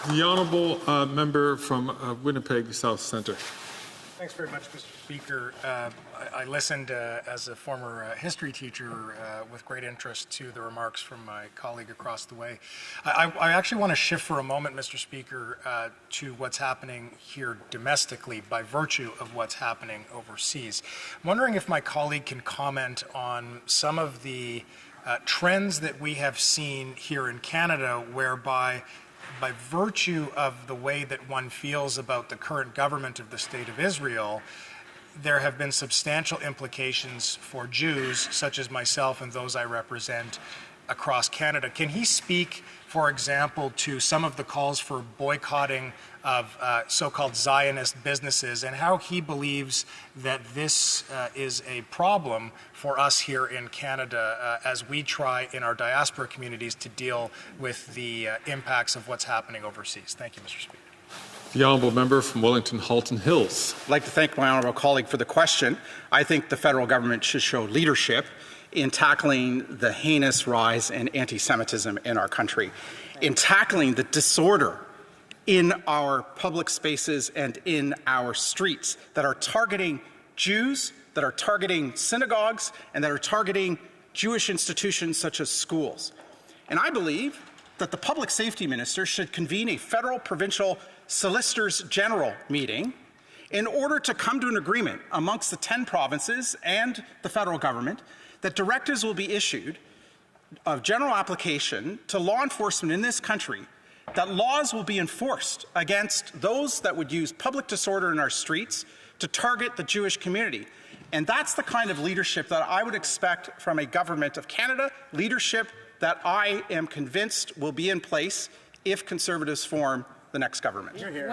The honourable member from Winnipeg South Centre. Thanks very much, Mr. Speaker. I listened as a former history teacher with great interest to the remarks from my colleague across the way. I actually want to shift for a moment, Mr. Speaker, to what's happening here domestically by virtue of what's happening overseas. I'm wondering if my colleague can comment on some of the trends that we have seen here in Canada whereby by virtue of the way that one feels about the current government of the State of Israel, there have been substantial implications for Jews, such as myself and those I represent across Canada. Can he speak, for example, to some of the calls for boycotting of so-called Zionist businesses and how he believes that this is a problem for us here in Canada as we try in our diaspora communities to deal with the impacts of what's happening overseas? Thank you, Mr. Speaker. The honourable member from Wellington Halton Hills. I'd like to thank my honourable colleague for the question. I think the federal government should show leadership in tackling the heinous rise in anti-Semitism in our country, in tackling the disorder in our public spaces and in our streets that are targeting Jews, that are targeting synagogues, and that are targeting Jewish institutions such as schools. And I believe that the public safety minister should convene a federal provincial solicitors general meeting in order to come to an agreement amongst the 10 provinces and the federal government that directives will be issued of general application to law enforcement in this country, that laws will be enforced against those that would use public disorder in our streets to target the Jewish community. And that's the kind of leadership that I would expect from a government of Canada, leadership that I am convinced will be in place if Conservatives form the next government. Hear, hear.